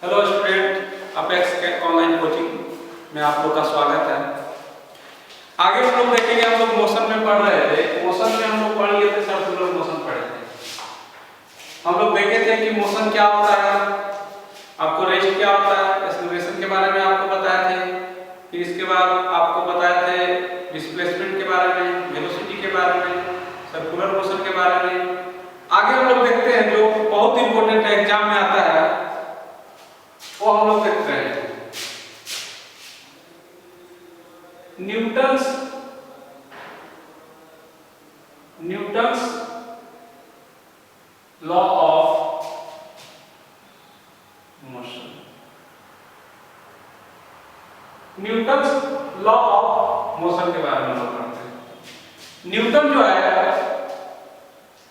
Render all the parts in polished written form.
Hello student, apex के online coaching में आप लोग का स्वागत है। आगे हम लोग देखेंगे, हम लोग मोशन में पढ़ रहे थे। मोशन में हम लोग पढ़ लिए थे, सर्कुलर मोशन पढ़े थे। हम लोग देखे थे कि मोशन क्या होता है, आपको रेस्ट क्या होता है, एक्सेलरेशन के बारे में आपको बताए थे। फिर इसके बाद आपको बताए थे डिस्प्लेसमेंट के बारे में, वेलोसिटी के बारे में, सर्कुलर मोशन के बारे में। आगे हम लोग देखते हैं जो बहुत इंपॉर्टेंट एग्जाम में आता है, वो हम लोग देखते हैं Newton's law of motion. Newton's law of motion के बारे में हम पढ़ते हैं। न्यूटन जो है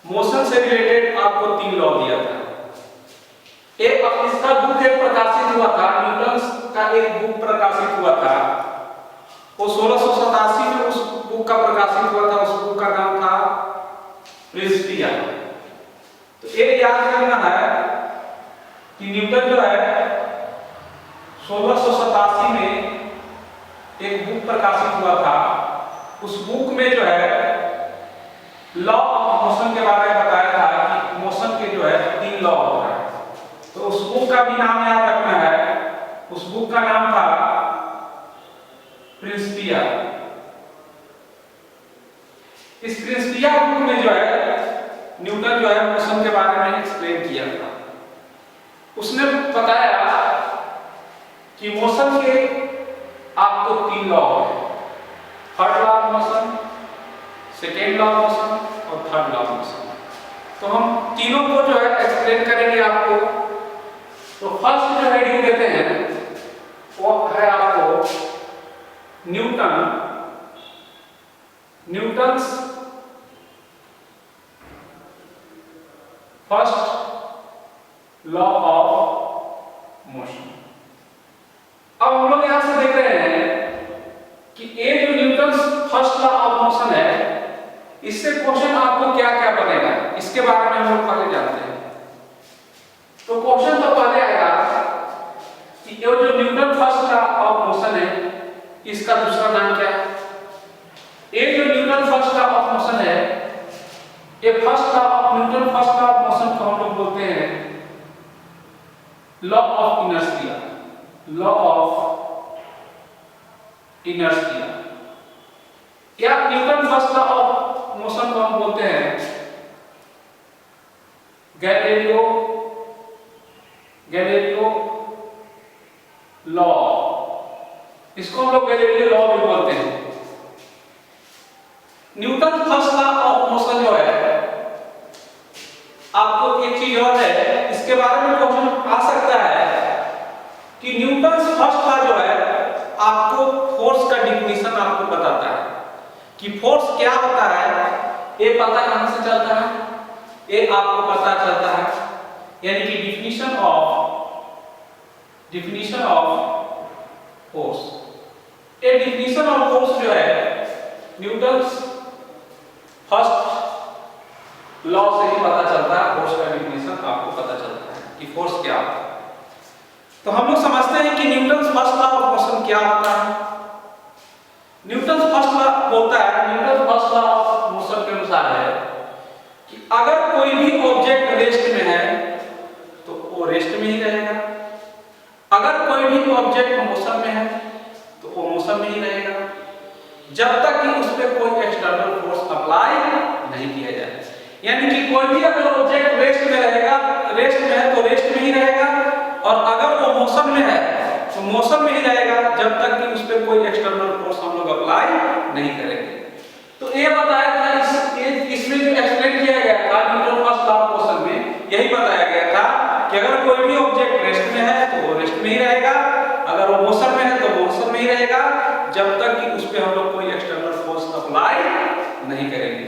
मोशन से रिलेटेड आपको 3 लॉ दिया था। एक इसका बुक एक प्रकाशित हुआ था, न्यूटन्स का एक बुक प्रकाशित हुआ था, वो 1687 में उस बुक का प्रकाशित हुआ था। उस बुक का नाम था प्रिंसिपिया। तो ये याद रखना है कि न्यूटन जो है 1687 में एक बुक प्रकाशित हुआ था। उस बुक में जो है लॉ ऑफ मोशन के बारे में बताया था कि मोशन के जो है 3 लॉ होता है। तो उस बुक का भी नाम याद रखना है। उस बुक का नाम था प्रिंसिपिया। इस प्रिंसिपिया बुक में जो है न्यूटन जो है मोशन के बारे में एक्सप्लेन किया था। उसने बताया कि मोशन के आपको 3 लॉ है, first law of motion, second law of motion और थर्ड लॉ ऑफ मोशन। तो हम तीनों को जो है एक्सप्लेन करेंगे आपको। तो फर्स्ट जो हेडिंग देते हैं वो है आपको Newton's first law of motion. अब हम लोग यहां से देख रहे हैं कि ये जो Newton's first law of motion है, इससे क्वेश्चन आपको क्या क्या बनेगा, इसके बारे में हम लोग पहले जानते हैं। तो क्वेश्चन तो पहले आएगा कि ये जो Newton first law of motion है, इसका दूसरा नाम क्या है। ये जो Newton first law of motion है, ये first law of Newton first law of motion को हम लोग बोलते हैं law of inertia. Law of inertia या Newton first law of motion को हम बोलते हैं गैलीलियो लॉ। इसको हम लोग गैलीलियो लॉ भी बोलते हैं। Newton first law of motion जो है, आपको एक चीज और है, इसके बारे में क्वेश्चन आ सकता है कि न्यूटन फर्स्ट लॉ जो है आपको फोर्स का डिफिनीशन आपको बताता है कि फोर्स क्या होता है। ये पता कहां से चलता है, ये आपको पता चलता है, यानी कि डिफिनीशन ऑफ फोर्स। ये डिफिनीशन ऑफ फोर्स जो है न्यूटन फर्स्ट लॉ से ही पता चलता है। फोर्स का डिफिनीशन आपको पता चलता है कि फोर्स क्या होता है। तो हम लोग समझते हैं कि Newton first law of motion क्या होता है। न्यूटन फर्स्ट लॉ बोलता है, Newton first law of motion के अनुसार है कि अगर कोई भी ऑब्जेक्ट रेस्ट में है तो वो रेस्ट में ही रहेगा, अगर कोई भी ऑब्जेक्ट मोशन में है तो वो मोशन में ही रहेगा, जब तक कि उस पर कोई एक्सटर्नल फोर्स अप्लाई नहीं किया जाए। यानी कि कोई भी अगर ऑब्जेक्ट रेस्ट में रहेगा, रेस्ट में है तो रेस्ट में ही रहेगा, और अगर वो मोशन में है तो मोशन में ही रहेगा, जब तक कि उस पर कोई एक्सटर्नल फोर्स हम लोग अप्लाई नहीं करेंगे। तो ये बताया था, इसमें जो एक्सप्लेन किया गया था Newton first law of motion में, यही बताया गया था कि अगर कोई भी ऑब्जेक्ट रेस्ट में है तो वो रेस्ट में ही रहेगा, अगर वो मोशन में है तो मोशन में ही रहेगा, जब तक कि उस पे हम लोग कोई एक्सटर्नल फोर्स अप्लाई नहीं करेंगे।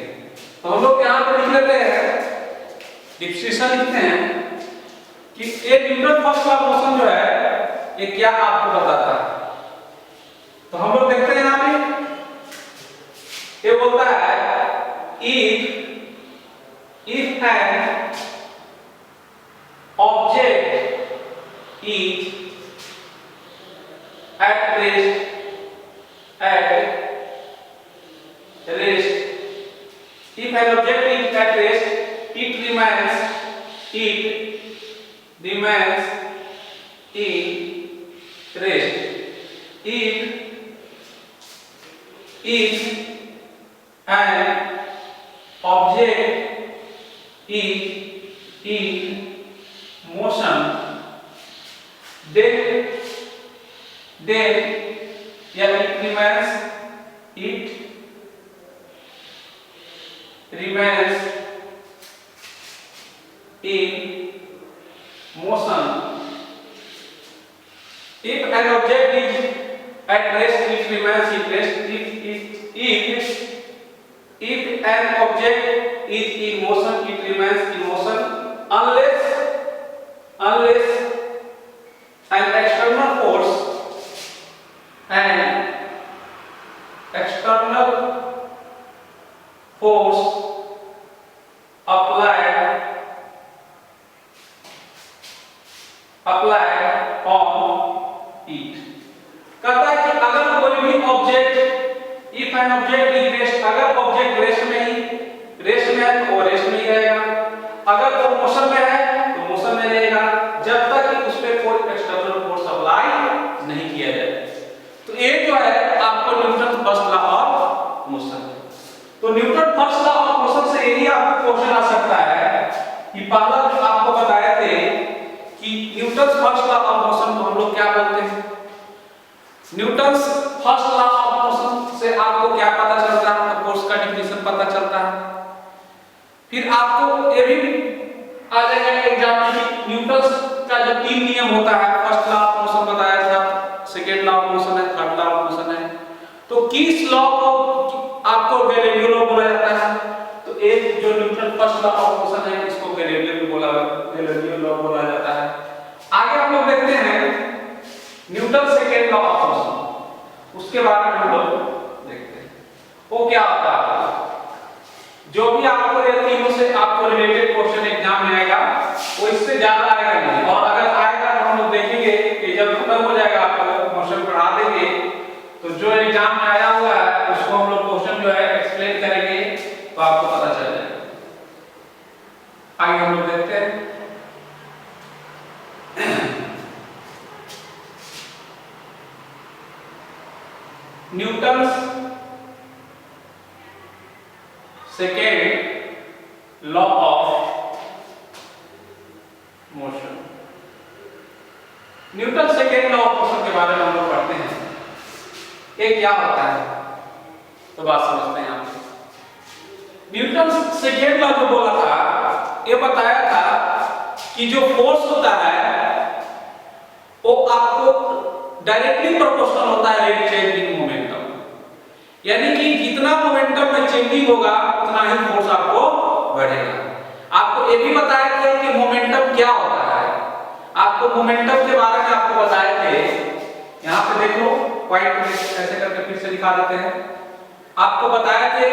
तो हम लोग यहाँ पे लिख लेते हैं, डिफिनीशन लिखते हैं कि ये Newton first law of motion जो है ये क्या आपको बताता है। तो हम लोग देखते हैं यहाँ पे, ये बोलता है if an object is at rest, if an object is at rest, it remains in rest. If an object is in motion, then yeah, it remains in motion. If an object is at rest, it remains in rest. If an object is in motion, it remains in motion unless an external force applied on it. कहता है कि अगर कोई भी object, if an object is rest, अगर object rest में है तो वो रेस्ट में ही रहेगा, अगर वो मोशन में है तो मोशन में रहेगा, जब तक कि उस पे कोई एक्सटर्नल फोर्स अप्लाई नहीं किया जाए। तो ये जो है आपको Newton first law of motion. तो Newton first law of motion से यही आपको क्वेश्चन आ सकता है कि पहला जो आपको बताए थे कि Newton first law of motion को हम लोग क्या बोलते हैं। Newton first law of motion से आपको क्या पता चलता है, फोर्स का डेफिनेशन पता चलता है। फिर आपको ये भी आ जाएगा एग्जाम में कि न्यूटन का जो 3 नियम होता है, फर्स्ट लॉ ऑफ मोशन बताया था, सेकंड लॉ ऑफ मोशन है, थर्ड लॉ ऑफ मोशन है। तो किस लॉ को आपको गैलीलियो लॉ बोला जाता है? तो एक जो Newton first law of motion है इसको गैलीलियो लॉ बोला जाता है। आगे हम लोग देखते हैं Newton second law of motion, उसके बारे में हम लोग देखते हैं वो क्या होता है। जो भी आपको ये तीनों से आपको रिलेटेड क्वेश्चन एग्जाम में आएगा वो इससे ज्यादा आएगा नहीं, और अगर आएगा तो हम लोग देखेंगे कि जब खत्म हो जाएगा आपको क्वेश्चन पढ़ा देंगे तो जो एग्जाम में आया हुआ है उसको हम लोग क्वेश्चन जो है एक्सप्लेन करेंगे तो आपको पता चल जाएगा। आगे हम लोग देखते हैं Newton's second law of motion. Newton second law of motion के बारे में हम लोग पढ़ते हैं, ये क्या होता है तो बात समझते हैं आप। न्यूटन सेकेंड लॉ जो बोला था ये बताया था कि जो फोर्स होता है वो आपको डायरेक्टली प्रोपोर्शनल होता है रेट चेंज इन मोमेंटम, यानी कि जितना मोमेंटम में चेंजिंग होगा उतना ही फोर्स आपको बढ़ेगा। आपको ये भी बताया था कि मोमेंटम क्या होता है, आपको मोमेंटम के बारे में आपको बताए थे, यहाँ पे देख लो पॉइंट ऐसे करके फिर से दिखा देते हैं। आपको बताए थे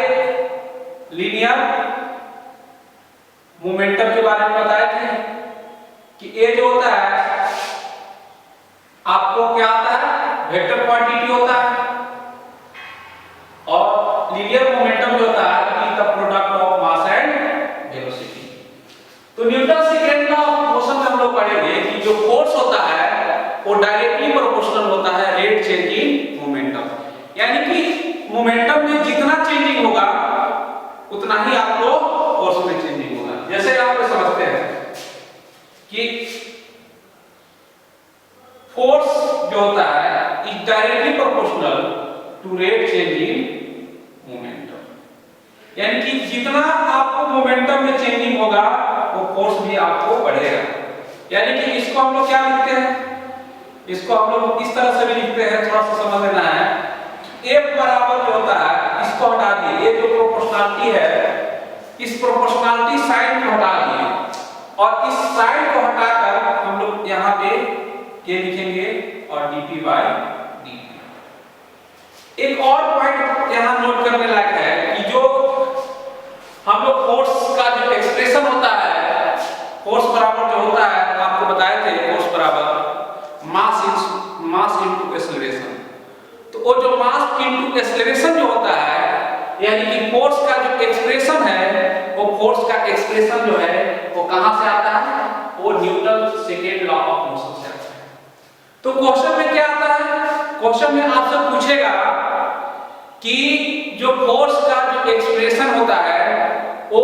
लीनियर मोमेंटम के बारे में बताए थे कि ये जो होता है आपको क्या आता है, वेक्टर क्वांटिटी होता है, और लीनियर मोमेंटम जो होता है is the product of mass and velocity. तो Newton second law of motion में हम लोग पढ़ेंगे कि जो फोर्स होता है वो डायरेक्टली प्रोपोर्शनल होता है रेट चेंज इन मोमेंटम, यानी कि मोमेंटम में जितना चेंजिंग होगा उतना ही आपको फोर्स में चेंजिंग होगा। जैसे आप समझते हैं कि फोर्स जो होता है is directly proportional to rate change in momentum, यानी कि जितना आपको मोमेंटम में चेंजिंग होगा वो फोर्स भी आपको बढ़ेगा। यानी कि इसको हम लोग क्या लिखते हैं, इसको हम लोग इस तरह से भी लिखते हैं, थोड़ा सा समझ लेना है। F बराबर जो होता है इसको हटा दिए, ये जो प्रोपोर्शनलिटी है इस प्रोपोर्शनलिटी साइन को हटा दिए, और इस साइन को हटाकर हम लोग यहाँ पे ये लिखेंगे और dp by dt। एक और पॉइंट यहाँ नोट करने लायक है कि जो हम लोग फोर्स का जो एक्सप्रेशन होता है, फोर्स बराबर जो होता है आपको बताए थे, फोर्स बराबर मास इनटू एक्सेलरेशन। तो वो जो मास इनटू एक्सेलरेशन जो होता है, यानी कि फोर्स का जो एक्सप्रेशन है, वो फोर्स का एक्सप्रेशन जो है वो कहां से आता है? वो Newton second law of motion से आता है। तो क्वेश्चन में क्या आता है? क्वेश्चन में आपसे पूछेगा कि जो फोर्स का जो एक्सप्रेशन होता है वो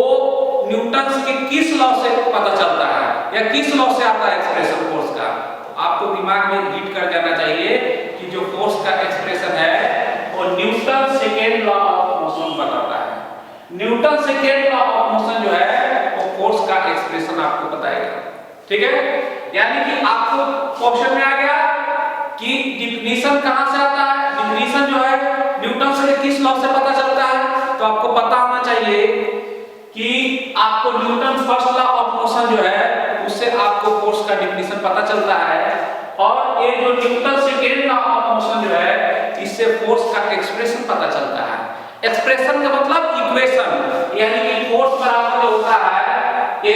न्यूटन के किस लॉ से पता चलता है, या किस लॉ से आता है एक्सप्रेशन फोर्स का। तो आपको दिमाग में हिट कर जाना चाहिए कि जो फोर्स का एक्सप्रेशन है वो Newton second law of motion बताता है। Newton second law of motion जो है वो फोर्स का एक्सप्रेशन आपको बताएगा। ठीक है, यानी कि आपको क्वेश्चन में आ गया कि डिफिनीशन कहां से आता है, डिफिनीशन जो है न्यूटन से किस लॉ से पता चलता है। तो आपको पता होना चाहिए कि आपको Newton first law of motion जो है उससे आपको फोर्स का डिफिनीशन पता चलता है, और ये जो Newton second law of motion जो है इससे फोर्स का एक्सप्रेशन पता चलता है। एक्सप्रेशन का मतलब इक्वेशन, यानी कि फोर्स बराबर जो होता है ma,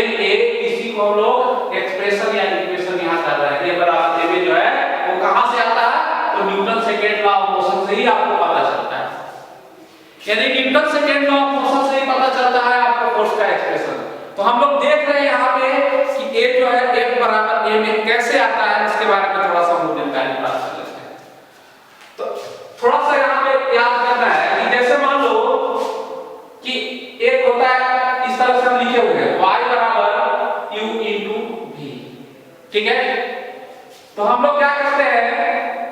इसी को हम लोग एक्सप्रेशन या इक्वेशन यहां कर रहे हैं। a बराबर ma जो है वो कहां से आता है? तो Newton second law of motion से ही आपको पता चलता है। यानी Newton second law of motion से ही पता चलता है आपको फोर्स का एक्सप्रेशन। तो हम लोग देख रहे हैं यहाँ पे कि a जो है F बराबर a में कैसे आता है, इसके बारे में थोड़ा सा हम लोग जानकारी प्राप्त कर लेते हैं। तो थोड़ा सा यहाँ पे याद करना है कि जैसे मान लो कि एक होता है इस तरह से हम लिखे हुए हैं y बराबर u into v, ठीक है। तो हम लोग क्या करते हैं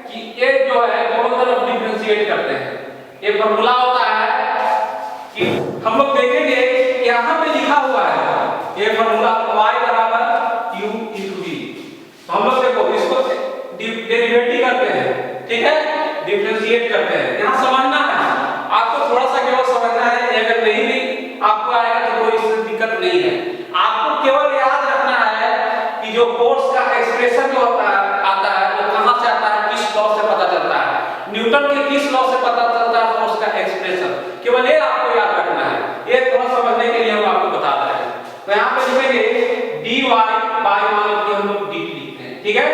कि a जो है दोनों तरफ डिफरेंशिएट करते हैं। एक फॉर्मूला होता है कि हम लोग देखेंगे यहाँ पे लिखा हुआ है ये फॉर्मूला y बराबर u into v। तो हम लोग देखो इसको डेरिवेटिव करते हैं, ठीक है, डिफरेंशिएट करते हैं। यहाँ समझना है आपको, थोड़ा सा केवल समझना है, अगर नहीं भी आपको आएगा तो कोई इससे दिक्कत नहीं है। आपको केवल याद रखना है कि जो फोर्स का एक्सप्रेशन जो होता है आता है वो कहां से आता है, किस लॉ से पता चलता है, न्यूटन के किस लॉ से पता चलता है फोर्स का एक्सप्रेशन। केवल ये आपको याद रखना है, ये थोड़ा समझने के लिए हम आपको बता रहे हैं। तो यहाँ पे लिखेंगे dy बाय मान लो हम लोग dt लिखते हैं, ठीक है।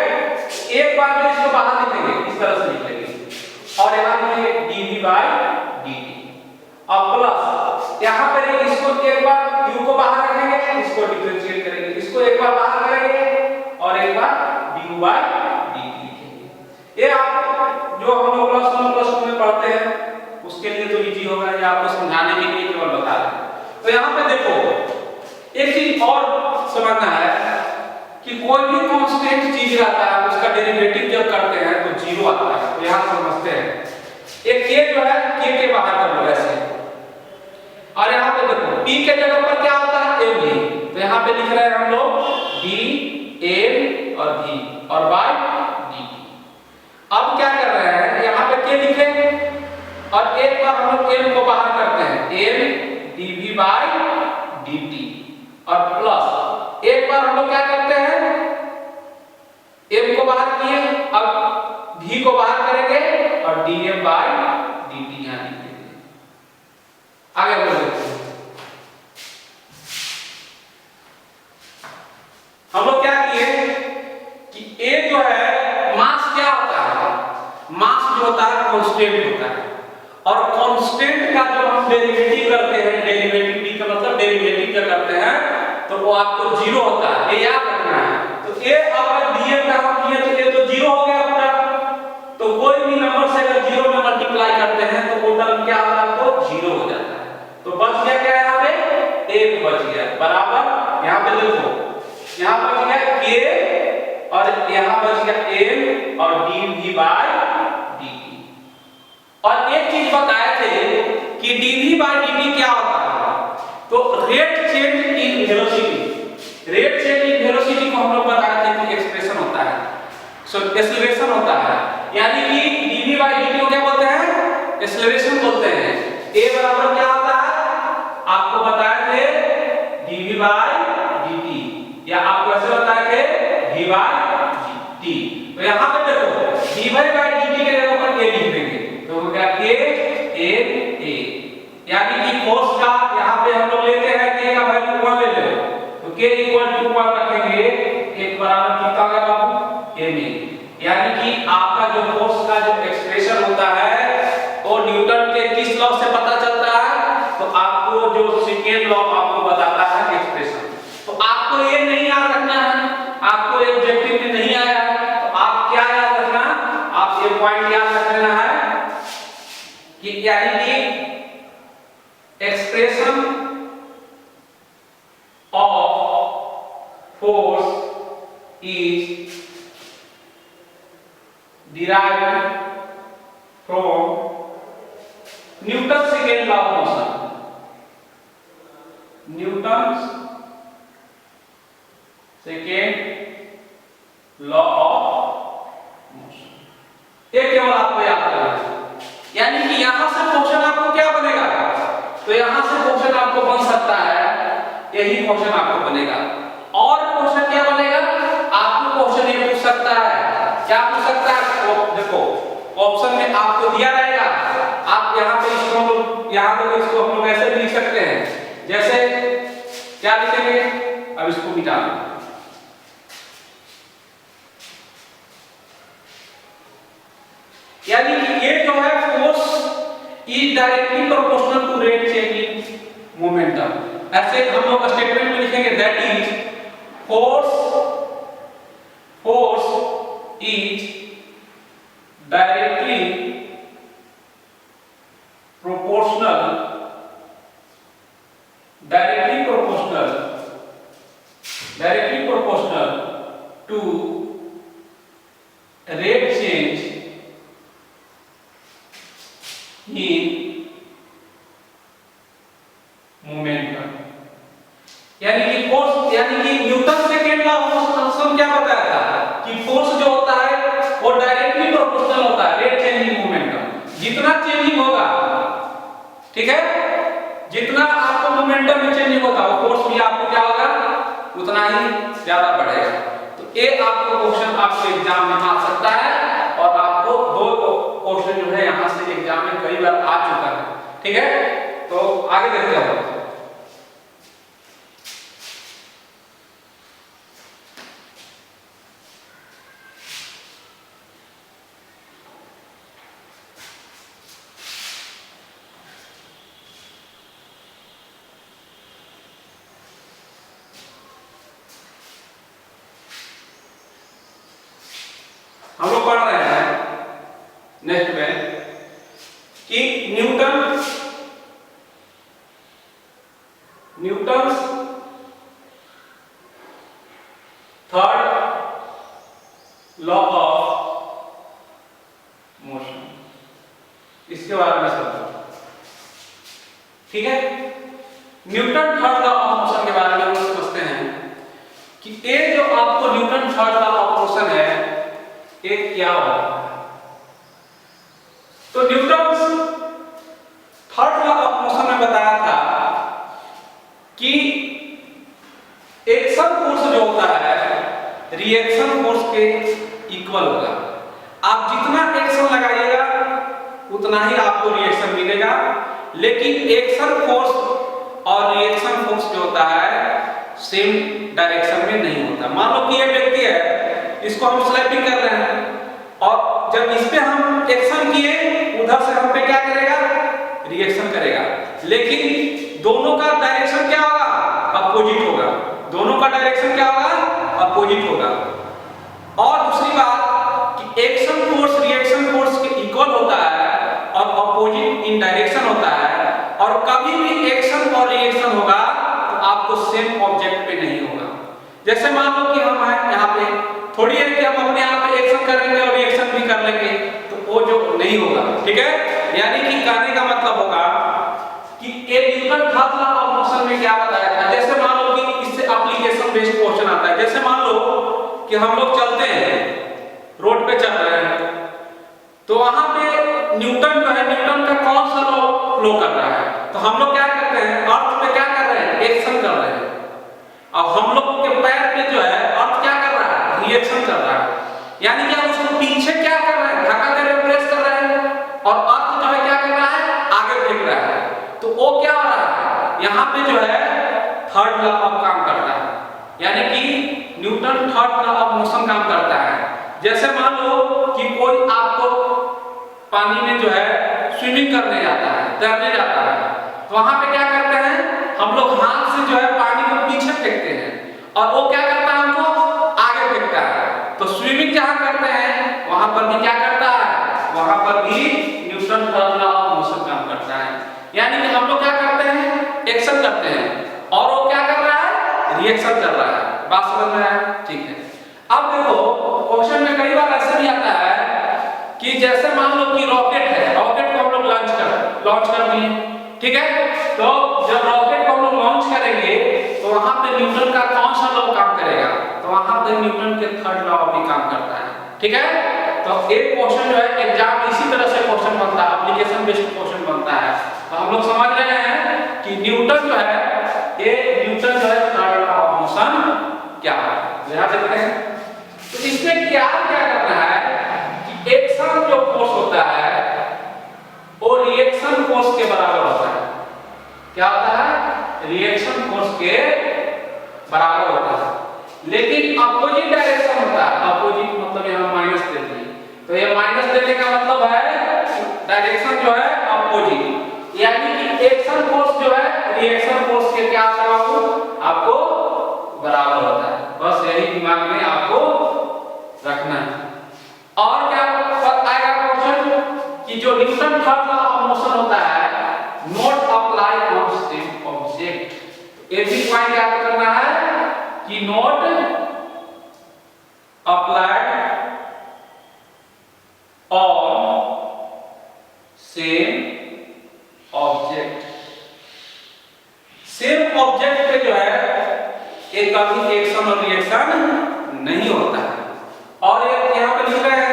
एक बार में इसको बाहर लिखेंगे, इस तरह से लिखेंगे, और यहाँ लिखेंगे dv बाय dt, और प्लस यहाँ पर इसको एक बार u को बाहर रखेंगे, इसको डिफरेंशिएट करेंगे, इसको एक बार बाहर करेंगे और एक बार du बाय dt लिखेंगे। ये आप जो हम लोग +1 में पढ़ते हैं उसके लिए तो इजी होगा, ये आपको समझाने के लिए केवल बता रहे हैं। तो यहाँ पे देखो एक चीज और समझना है कि कोई भी कांस्टेंट चीज रहता है उसका डेरिवेटिव जब करते हैं तो जीरो आता है। तो यहाँ समझते हैं एक k जो है k के बाहर कर लो ऐसे, और यहाँ पे देखो p के जगह पर क्या होता है m भी। तो यहाँ पे लिख रहे हैं हम लोग d m और v और by dt। अब क्या कर रहे हैं, यहाँ पे k लिखे और एक बार हम लोग m को बाहर करते हैं, m dv by dt, और प्लस एक बार हम लोग क्या करते हैं m को बाहर किए, अब v को बाहर करेंगे और dm by dt यहाँ लिखेंगे। आगे बढ़ते हैं, हम लोग क्या किए कि a जो है मास क्या होता है, मास जो होता है कांस्टेंट होता है, और कांस्टेंट का जो हम डेरिवेटिव करते हैं, डेरिवेटिव d का मतलब डेरिवेटिव क्या करते हैं तो वो आपको जीरो होता है, ये याद रखना है। तो a अगर dm का हम किए तो ये तो जीरो हो गया पूरा। तो कोई भी नंबर से अगर जीरो में मल्टीप्लाई करते हैं तो वो टर्म क्या होता है, आपको जीरो हो जाता है। तो बच गया क्या यहाँ पे, एक बच गया बराबर, यहाँ पे देखो यहाँ बच गया k और यहाँ बच गया m और dv बाय dt। और एक चीज बताए थे कि dv बाय dt क्या होता है, तो rate change in velocity, rate change in velocity को हम लोग बता रहे थे कि एक्सप्रेशन होता है, सो एक्सेलरेशन होता है। यानी कि dv बाय dt को क्या बोलते हैं, एक्सेलरेशन बोलते हैं। a बराबर क्या होता है, आपको बताए थे dv बाय dt, या आपको ऐसे बताया कि v बाय dt। तो यहाँ पे देखो dy बाय dt के जगह पर a लिख देंगे, तो हो गया k a, यानी कि फोर्स का यहाँ पे हम लोग लेते हैं k का वैल्यू 1 ले लो, तो k = 1 रखेंगे, एक बराबर कितना होगा बाबू, a में, यानी कि आपका जो फोर्स का जो एक्सप्रेशन होता है वो न्यूटन के किस लॉ से पता चलता है? तो आपको जो सेकेंड लॉ आपको बताता है एक्सप्रेशन। तो आपको ये नहीं याद रखना है, आपको ऑब्जेक्टिव में नहीं आया तो आप क्या याद रखना, आप ये पॉइंट याद रख लेना है कि यानी कि expression of force is derived from Newton's second law of motion. Newton's second law of motion. ये केवल आपको याद करना है। यानी कि यहां से क्वेश्चन आपको क्या बनेगा? तो यहां से क्वेश्चन आपको बन सकता है, यही क्वेश्चन आपको बनेगा। और क्वेश्चन क्या बनेगा? आपको क्वेश्चन ये पूछ सकता है, क्या पूछ सकता है? देखो ऑप्शन में आपको दिया रहेगा, आप यहाँ पे इसको हम लोग ऐसे भी लिख सकते हैं, जैसे क्या लिखेंगे? अब इसको मिटा दो। यानी कि ये जो है force is directly proportional to rate change in momentum. ऐसे हम लोग स्टेटमेंट में लिखेंगे that is force is directly proportional to rate change in momentum। यानी कि फोर्स, यानी कि Newton second law of motion क्या बताया था कि फोर्स जो होता है वो डायरेक्टली प्रोपोर्शनल होता है रेट चेंज इन मोमेंटम। जितना चेंजिंग होगा, ठीक है, जितना आपको मोमेंटम में चेंजिंग होगा वो फोर्स भी आपको क्या होगा, उतना ही ज्यादा बढ़ेगा। तो ये आपको क्वेश्चन आपको एग्जाम में आ सकता है और आपको दो क्वेश्चन जो है यहां से एग्जाम में कई बार आ चुका है, ठीक है। तो आगे देखते हैं। हम लोग पढ़ रहे हैं नेक्स्ट में कि Newton's third law of motion, इसके बारे में समझो, ठीक है। Newton third law of motion के बारे में हम समझते हैं कि ये जो आपको Newton third law of motion है एक क्या होता है। तो Newton third law of motion में बताया था कि एक्शन फोर्स जो होता है रिएक्शन फोर्स के इक्वल होगा। आप जितना एक्शन लगाइएगा उतना ही आपको रिएक्शन मिलेगा, लेकिन एक्शन फोर्स और रिएक्शन फोर्स जो होता है सेम डायरेक्शन में नहीं होता। मान लो कि ये व्यक्ति है, इसको हम स्लैपिंग कर रहे हैं और जब इस पे हम एक्शन किए उधर से हम पे क्या करेगा, रिएक्शन करेगा, लेकिन दोनों का डायरेक्शन क्या होगा, अपोजिट होगा। दोनों का डायरेक्शन क्या होगा, अपोजिट होगा। और दूसरी बात कि एक्शन फोर्स रिएक्शन फोर्स के इक्वल होता है और अपोजिट इन डायरेक्शन होता है, और कभी भी एक्शन और रिएक्शन होगा तो आपको सेम ऑब्जेक्ट पे नहीं होगा। जैसे मान लो कि हम हैं यहाँ पे, थोड़ी है कि हम अपने यहाँ पे एक्शन करेंगे और रिएक्शन भी कर लेंगे, तो वो जो नहीं होगा, ठीक है। यानी कि कहने का मतलब होगा कि Newton third law of motion में क्या बताया था। जैसे मान लो कि इससे एप्लीकेशन बेस्ड क्वेश्चन आता है। जैसे मान लो कि हम लोग चलते हैं, रोड पे चल रहे हैं, तो वहां पे न्यूटन जो है, न्यूटन का कौन सा लॉ फ्लो कर रहा है, तो हम लोग क्या करते हैं, अर्थ पे क्या कर रहे हैं, एक्शन कर रहे हैं। अब हम लोग के पैर पे जो है अर्थ क्या कर रहा है, रिएक्शन कर रहा है। यानी कि हम उसको पीछे क्या कर रहे हैं, धक्का दे रहे, प्रेस कर रहे हैं, और अर्थ जो है क्या कर रहा है, आगे फेंक रहा है। तो वो क्या हो रहा है, यहाँ पे जो है थर्ड लॉ ऑफ काम करता है, यानी कि Newton third law of motion काम करता है। जैसे मान लो कि कोई आपको पानी में जो है स्विमिंग करने जाता है, तैरने जाता है, तो वहां पे क्या करते हैं हम लोग हाथ से जो है पानी को पीछे फेंकते हैं और वो क्या करता है हमको आगे फेंकता है। तो स्विमिंग जहां करते हैं वहां पर भी क्या करता है, वहां पर भी Newton third law of motion काम करता है। यानी कि हम लोग क्या करते हैं, एक्शन करते हैं और वो क्या कर रहा है, रिएक्शन कर रहा है। बात समझ में आया? ठीक है। अब देखो क्वेश्चन में कई बार ऐसा भी आता है कि जैसे मान लो कि रॉकेट है, रॉकेट को हम लोग लॉन्च कर दिए, ठीक है। तो जब रॉकेट को हम लोग लॉन्च करेंगे तो वहां पे न्यूटन का कौन सा लॉ काम करेगा, तो वहां पे न्यूटन के थर्ड लॉ भी काम करता है, ठीक है। तो एक क्वेश्चन जो है एग्जाम इसी तरह से क्वेश्चन बनता है, एप्लीकेशन बेस्ड क्वेश्चन बनता है। तो हम लोग समझ रहे हैं कि न्यूटन जो है ये न्यूटन जो है थर्ड लॉ ऑफ मोशन क्या है, ध्यान देते हैं। तो इसमें क्या करना है कि एक्शन जो फोर्स होता है वो रिएक्शन फोर्स के बराबर होता है। क्या होता है, रिएक्शन फोर्स के बराबर होता है। लेकिन अपोजिट डायरेक्शन होता है, अपोजिट मतलब यहां माइनस दे दिए, तो ये माइनस देने का मतलब है डायरेक्शन जो है अपोजिट, यानी कि एक्शन फोर्स जो है रिएक्शन फोर्स के क्या होता है, आपको बराबर होता है। बस यही दिमाग में आपको रखना है। और क्या आएगा क्वेश्चन कि जो Newton third law of motion होता है not apply on same object. ये भी पॉइंट याद करना है कि not applied on same object. Same object पे जो है एक कभी एक्शन और रिएक्शन नहीं होता है। और एक यहां पे लिख रहे हैं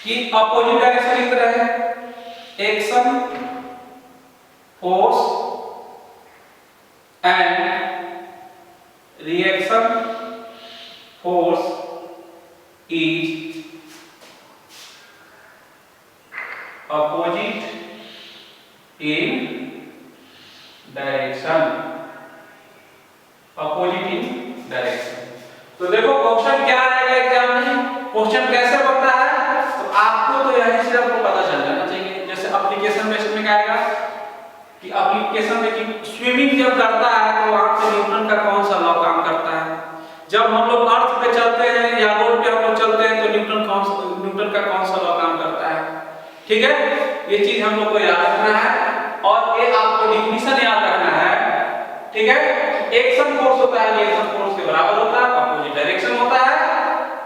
कि अपोजिट डायरेक्शन लिख रहे हैं, action force and reaction force is opposite in direction, opposite in direction. तो देखो क्वेश्चन क्या आएगा एग्जाम में, क्वेश्चन कैसे बनता है तो आपको तो यही से आपको पता चल जाना चाहिए। जैसे एप्लीकेशन बेस्ड में क्या आएगा कि एप्लीकेशन में कि स्विमिंग जब करता है तो वहां पे न्यूटन का कौन सा लॉ काम करता है। जब हम लोग अर्थ पे चलते हैं या रोड पे हम लोग चलते हैं तो न्यूटन का कौन सा लॉ काम करता है, ठीक है। ये चीज हम लोग को याद रखना है और ये आपको डिफिनीशन याद रखना है, ठीक है। एक्शन फोर्स होता है रिएक्शन फोर्स के बराबर होता है, अपोजिट डायरेक्शन होता है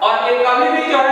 और एक कभी भी जो है